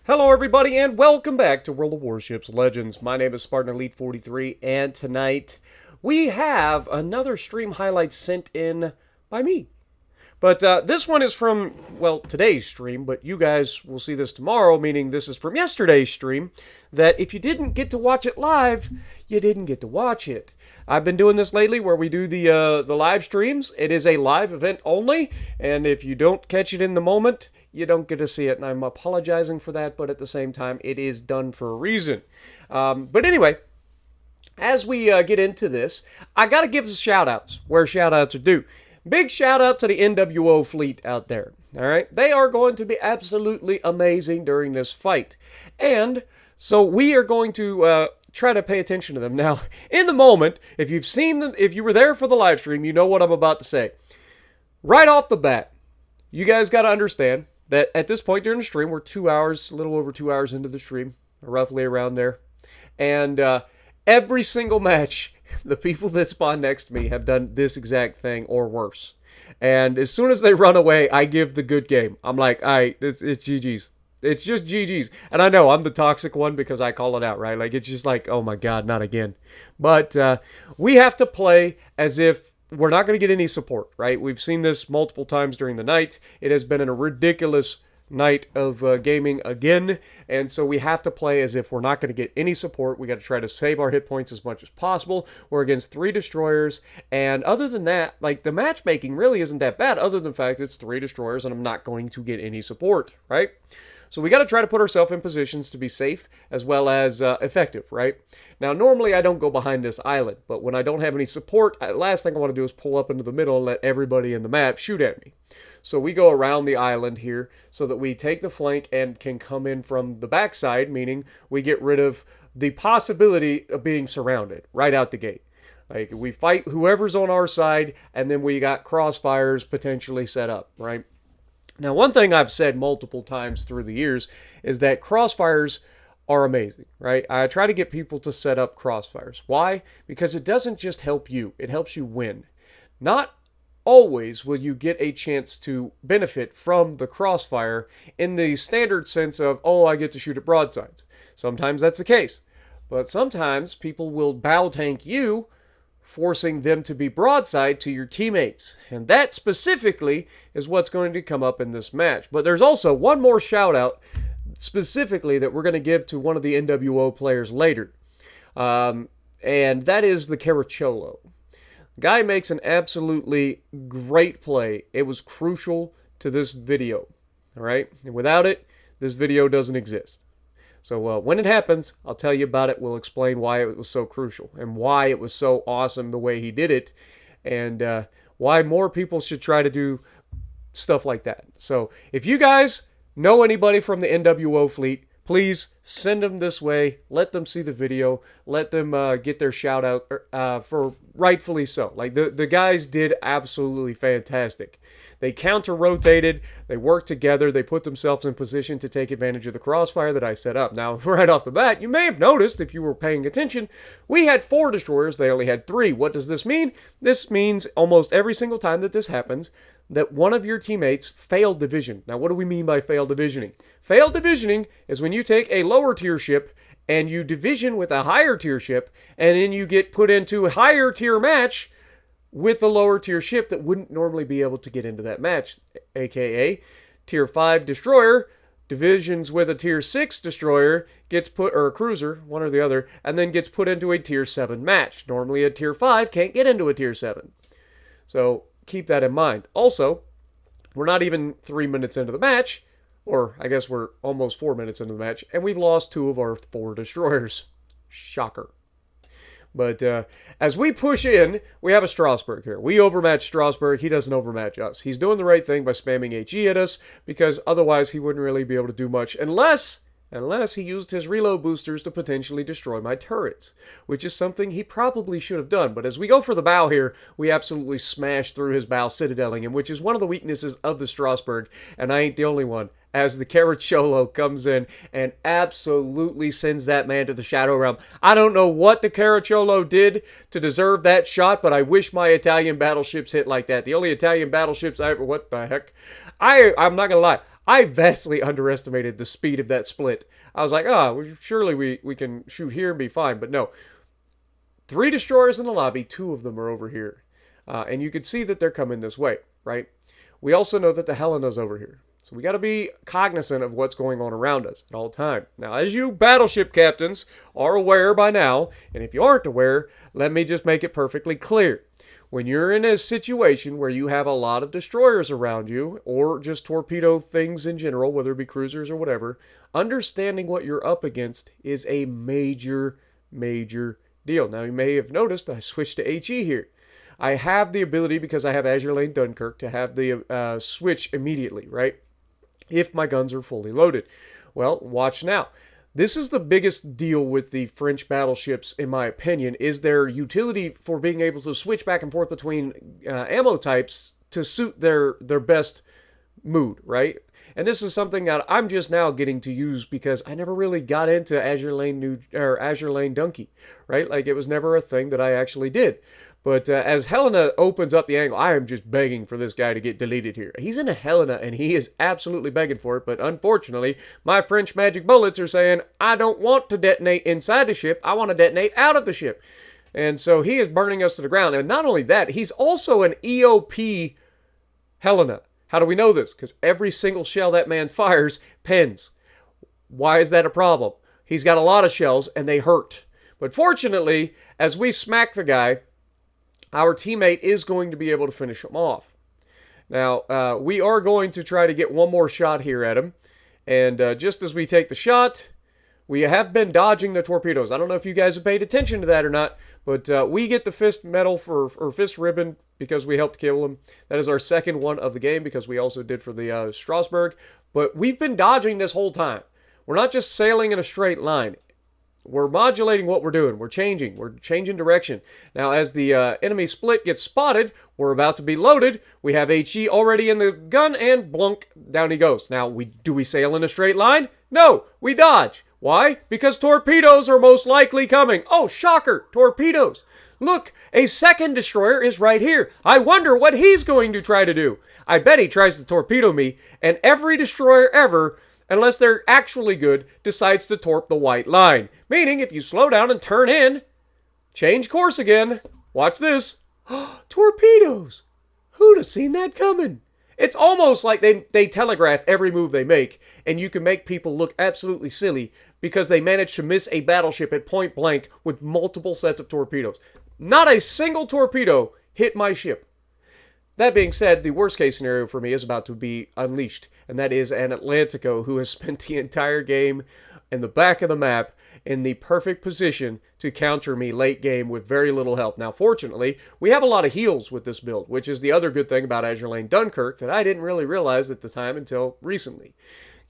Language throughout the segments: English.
Hello everybody and welcome back to World of Warships Legends. My name is Spartan Elite 43 and tonight we have another stream highlight sent in by me. But this one is from, well, today's stream, but you guys will see this tomorrow, meaning this is from yesterday's stream, that if you didn't get to watch it live, you didn't get to watch it. I've been doing this lately where we do the live streams. It is a live event only, and if you don't catch it in the moment, you don't get to see it, and I'm apologizing for that, but at the same time, it is done for a reason. But anyway, as we get into this, I got to give shout-outs where shout-outs are due. Big shout out to the NWO fleet out there. All right, they are going to be absolutely amazing during this fight, and so we are going to try to pay attention to them. Now, in the moment, if you've seen them, if you were there for the live stream, you know what I'm about to say. Right off the bat, you guys got to understand that at this point during the stream, we're 2 hours, a little over 2 hours into the stream, roughly around there, and every single match, the people that spawn next to me have done this exact thing or worse. And as soon as they run away, I give the good game. I'm like, all right, it's GG's. It's just GG's. And I know I'm the toxic one because I call it out, right? Like, it's just like, oh my God, not again. But we have to play as if we're not going to get any support, right? We've seen this multiple times during the night. It has been a ridiculous night of gaming again, and so we have to play as if we're not going to get any support. We got to try to save our hit points as much as possible. We're against 3 destroyers, and other than that, like, the matchmaking really isn't that bad, other than the fact it's 3 destroyers and I'm not going to get any support, right? So we got to try to put ourselves in positions to be safe as well as effective, right? Now, normally I don't go behind this island, but when I don't have any support, the last thing I want to do is pull up into the middle and let everybody in the map shoot at me. So we go around the island here so that we take the flank and can come in from the backside, meaning we get rid of the possibility of being surrounded right out the gate. Like, we fight whoever's on our side, and then we got crossfires potentially set up, right? Now, one thing I've said multiple times through the years is that crossfires are amazing, right? I try to get people to set up crossfires. Why? Because it doesn't just help you, it helps you win. Not always will you get a chance to benefit from the crossfire in the standard sense of, oh, I get to shoot at broadsides. Sometimes that's the case. But sometimes people will bow tank you, forcing them to be broadside to your teammates. And that specifically is what's going to come up in this match. But there's also one more shout out specifically that we're going to give to one of the NWO players later. And that is the Caracholo. Guy makes an absolutely great play. It was crucial to this video, all right? And without it, this video doesn't exist. So when it happens, I'll tell you about it. We'll explain why it was so crucial and why it was so awesome the way he did it, and why more people should try to do stuff like that. So if you guys know anybody from the NWO fleet, please send them this way. Let them see the video. Let them get their shout out for rightfully so. Like, the guys did absolutely fantastic. They counter-rotated. They worked together. They put themselves in position to take advantage of the crossfire that I set up. Now, right off the bat, you may have noticed, if you were paying attention, we had 4 destroyers. They only had 3. What does this mean? This means almost every single time that this happens, that one of your teammates failed division. Now, what do we mean by failed divisioning? Failed divisioning is when you take a lower tier ship and you division with a higher tier ship, and then you get put into a higher tier match with a lower tier ship that wouldn't normally be able to get into that match, aka tier 5 destroyer divisions with a tier 6 destroyer, gets put, or a cruiser, one or the other, and then gets put into a tier 7 match. Normally a tier 5 can't get into a tier 7. So keep that in mind. Also, we're not even 3 minutes into the match, or I guess we're almost 4 minutes into the match, and we've lost 2 of our 4 destroyers. Shocker. But as we push in, we have a Strasbourg here. We overmatch Strasbourg. He doesn't overmatch us. He's doing the right thing by spamming HE at us, because otherwise he wouldn't really be able to do much unless he used his reload boosters to potentially destroy my turrets, which is something he probably should have done. But as we go for the bow here, we absolutely smash through his bow, citadeling him, which is one of the weaknesses of the Strasbourg, and I ain't the only one, as the Caracholo comes in and absolutely sends that man to the Shadow Realm. I don't know what the Caracholo did to deserve that shot, but I wish my Italian battleships hit like that. The only Italian battleships I ever... What the heck? I'm not going to lie. I vastly underestimated the speed of that split. I was like, oh, well, surely we can shoot here and be fine. But no. 3 destroyers in the lobby, 2 of them are over here. And you can see that they're coming this way, right? We also know that the Helena's over here. So we got to be cognizant of what's going on around us at all time. Now, as you battleship captains are aware by now, and if you aren't aware, let me just make it perfectly clear. When you're in a situation where you have a lot of destroyers around you, or just torpedo things in general, whether it be cruisers or whatever, understanding what you're up against is a major, major deal. Now, you may have noticed I switched to HE here. I have the ability, because I have Azure Lane Dunkirk, to have the switch immediately, right? If my guns are fully loaded. Well, watch now. This is the biggest deal with the French battleships, in my opinion, is their utility for being able to switch back and forth between ammo types to suit their best mood, right? And this is something that I'm just now getting to use because I never really got into Azure Lane Dunky, right? Like, it was never a thing that I actually did. But as Helena opens up the angle, I am just begging for this guy to get deleted here. He's in a Helena, and he is absolutely begging for it. But unfortunately, my French magic bullets are saying, I don't want to detonate inside the ship. I want to detonate out of the ship. And so he is burning us to the ground. And not only that, he's also an EOP Helena. How do we know this? Because every single shell that man fires pins. Why is that a problem? He's got a lot of shells, and they hurt. But fortunately, as we smack the guy, our teammate is going to be able to finish him off. Now, we are going to try to get one more shot here at him. And just as we take the shot, we have been dodging the torpedoes. I don't know if you guys have paid attention to that or not, but we get the fist medal or fist ribbon because we helped kill him. That is our second one of the game because we also did for the Strasbourg. But we've been dodging this whole time. We're not just sailing in a straight line. We're modulating what we're doing. We're changing direction. Now, as the enemy split gets spotted, we're about to be loaded. We have HE already in the gun, and blunk, down he goes. Now, do we sail in a straight line? No, we dodge. Why? Because torpedoes are most likely coming. Oh, shocker, torpedoes. Look, a second destroyer is right here. I wonder what he's going to try to do. I bet he tries to torpedo me, and every destroyer ever, unless they're actually good, decides to torp the white line. Meaning, if you slow down and turn in, change course again. Watch this. Torpedoes! Who'd have seen that coming? It's almost like they telegraph every move they make, and you can make people look absolutely silly because they managed to miss a battleship at point blank with multiple sets of torpedoes. Not a single torpedo hit my ship. That being said, the worst case scenario for me is about to be unleashed, and that is an Atlantico who has spent the entire game in the back of the map in the perfect position to counter me late game with very little help. Now, fortunately, we have a lot of heals with this build, which is the other good thing about Azure Lane Dunkirk that I didn't really realize at the time until recently.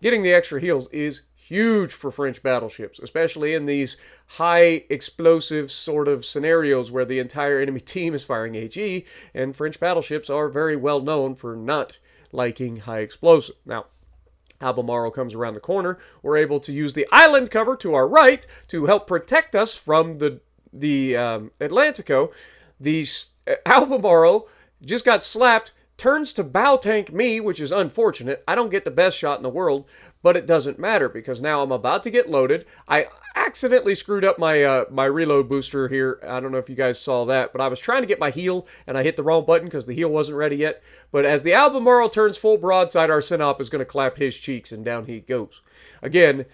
Getting the extra heals is huge for French battleships, especially in these high explosive sort of scenarios where the entire enemy team is firing HE, and French battleships are very well known for not liking high explosive. Now, Albemarle comes around the corner. We're able to use the island cover to our right to help protect us from the Atlantico. The Albemarle just got slapped, turns to bow tank me, which is unfortunate. I don't get the best shot in the world, but it doesn't matter because now I'm about to get loaded. I accidentally screwed up my my reload booster here. I don't know if you guys saw that, but I was trying to get my heal, and I hit the wrong button because the heal wasn't ready yet. But as the Albemarle turns full broadside, our Synop is going to clap his cheeks, and down he goes. Again,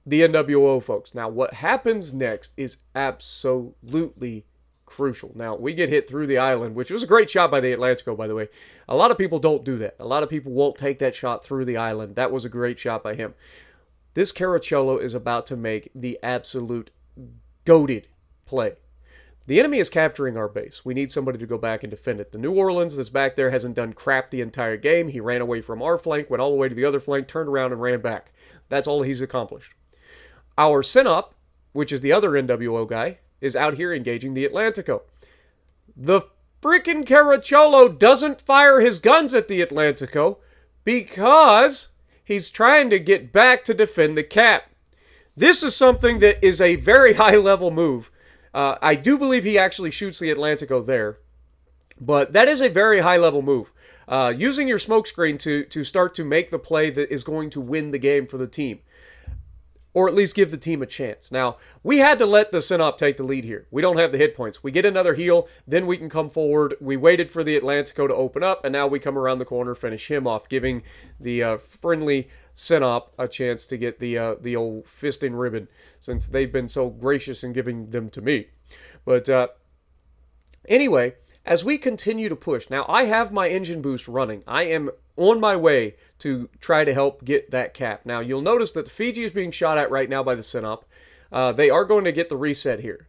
the NWO, folks. Now, what happens next is absolutely crucial. Now, we get hit through the island, which was a great shot by the Atlantico, by the way. A lot of people don't do that. A lot of people won't take that shot through the island. That was a great shot by him. This Caracciolo is about to make the absolute goated play. The enemy is capturing our base. We need somebody to go back and defend it. The New Orleans that's back there hasn't done crap the entire game. He ran away from our flank, went all the way to the other flank, turned around and ran back. That's all he's accomplished. Our Synop, which is the other NWO guy, is out here engaging the Atlantico. The freaking Caracciolo doesn't fire his guns at the Atlantico because he's trying to get back to defend the cap. This is something that is a very high-level move. I do believe he actually shoots the Atlantico there, but that is a very high-level move. using your smokescreen to start to make the play that is going to win the game for the team. Or at least give the team a chance. Now, we had to let the Synop take the lead here. We don't have the hit points. We get another heal, then we can come forward. We waited for the Atlantico to open up, and now we come around the corner, finish him off, giving the friendly Synop a chance to get the old fisting ribbon, since they've been so gracious in giving them to me. But anyway, as we continue to push, now I have my engine boost running. I am on my way to try to help get that cap. Now, you'll notice that the Fiji is being shot at right now by the Synop. They are going to get the reset here.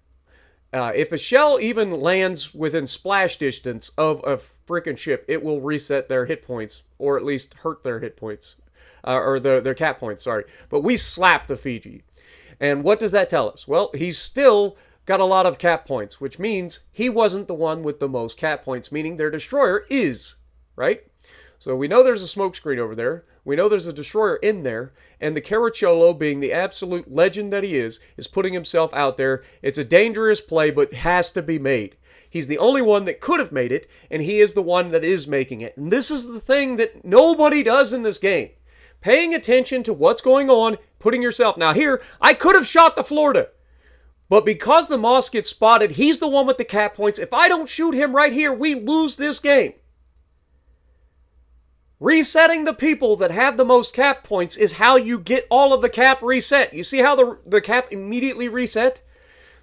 If a shell even lands within splash distance of a freaking ship, it will reset their hit points, or at least hurt their hit points, or their cap points, sorry. But we slapped the Fiji. And what does that tell us? Well, he's still got a lot of cap points, which means he wasn't the one with the most cap points, meaning their destroyer is, right? So we know there's a smoke screen over there. We know there's a destroyer in there. And the Caracciolo, being the absolute legend that he is putting himself out there. It's a dangerous play, but has to be made. He's the only one that could have made it, and he is the one that is making it. And this is the thing that nobody does in this game. Paying attention to what's going on, putting yourself... Now here, I could have shot the Florida. But because the Moss gets spotted, he's the one with the cap points. If I don't shoot him right here, we lose this game. Resetting the people that have the most cap points is how you get all of the cap reset. You see how the cap immediately reset?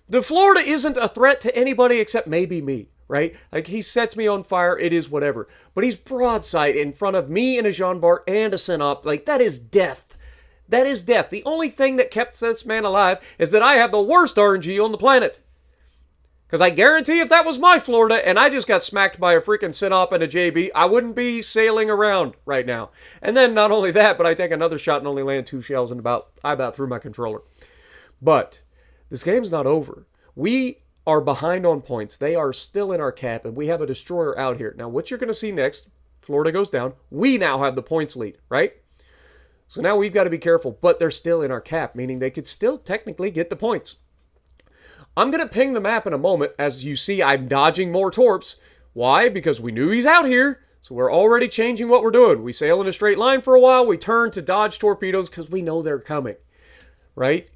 The Florida isn't a threat to anybody except maybe me, right? Like, he sets me on fire, it is whatever. But he's broadside in front of me and a Jean Bart and a Synop. Like, that is death. That is death. The only thing that kept this man alive is that I have the worst RNG on the planet. Because I guarantee if that was my Florida and I just got smacked by a freaking Synop and a JB, I wouldn't be sailing around right now. And then not only that, but I take another shot and only land 2 shells and I about threw my controller. But this game's not over. We are behind on points. They are still in our cap, and we have a destroyer out here. Now, what you're going to see next, Florida goes down. We now have the points lead, right? So now we've got to be careful, but they're still in our cap, meaning they could still technically get the points. I'm going to ping the map in a moment. As you see, I'm dodging more torps. Why? Because we knew he's out here, so we're already changing what we're doing. We sail in a straight line for a while. We turn to dodge torpedoes because we know they're coming, right?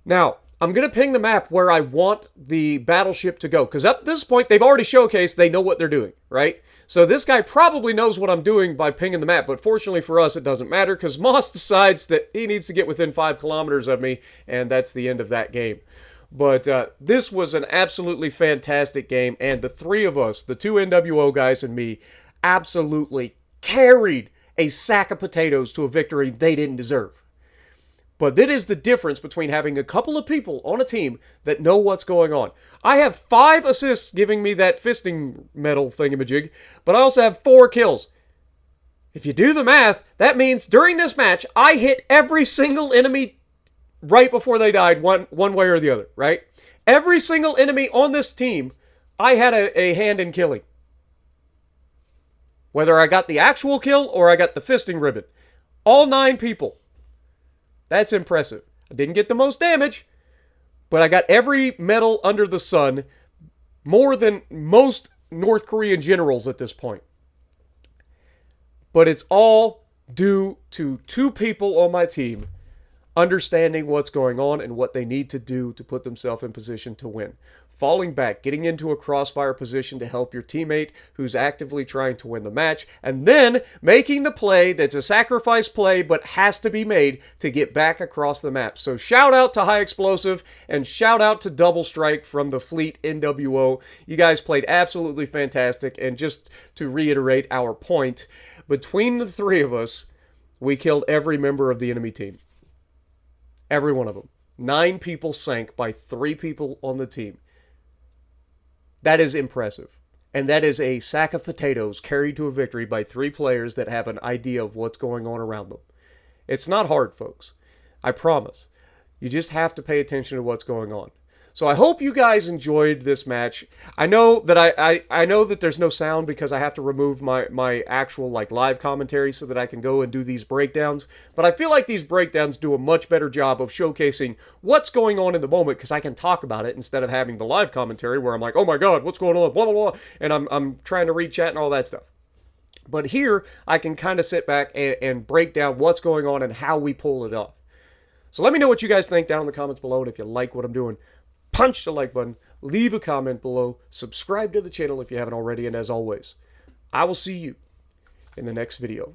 Now, I'm going to ping the map where I want the battleship to go, because up to this point, they've already showcased they know what they're doing, right? So this guy probably knows what I'm doing by pinging the map, but fortunately for us, it doesn't matter, because Moss decides that he needs to get within 5 kilometers of me, and that's the end of that game. But this was an absolutely fantastic game, and the 3 of us, the 2 NWO guys and me, absolutely carried a sack of potatoes to a victory they didn't deserve. But that is the difference between having a couple of people on a team that know what's going on. I have 5 assists giving me that fisting medal thingamajig, but I also have 4 kills. If you do the math, that means during this match, I hit every single enemy right before they died, one way or the other, right? Every single enemy on this team, I had a hand in killing. Whether I got the actual kill or I got the fisting ribbon. All 9 people. That's impressive. I didn't get the most damage, but I got every medal under the sun, more than most North Korean generals at this point. But it's all due to 2 people on my team understanding what's going on and what they need to do to put themselves in position to win. Falling back, getting into a crossfire position to help your teammate who's actively trying to win the match, and then making the play that's a sacrifice play but has to be made to get back across the map. So shout out to High Explosive and shout out to Double Strike from the Fleet NWO. You guys played absolutely fantastic, and just to reiterate our point, between the 3 of us, we killed every member of the enemy team. Every one of them. 9 people sank by 3 people on the team. That is impressive. And that is a sack of potatoes carried to a victory by 3 players that have an idea of what's going on around them. It's not hard, folks. I promise. You just have to pay attention to what's going on. So I hope you guys enjoyed this match. I know that I know that there's no sound because I have to remove my actual live commentary so that I can go and do these breakdowns. But I feel like these breakdowns do a much better job of showcasing what's going on in the moment because I can talk about it instead of having the live commentary where I'm like, oh my god, what's going on, blah, blah, blah, and I'm trying to read chat and all that stuff. But here, I can kind of sit back and break down what's going on and how we pull it off. So let me know what you guys think down in the comments below, and if you like what I'm doing, punch the like button, leave a comment below, subscribe to the channel if you haven't already, and as always, I will see you in the next video.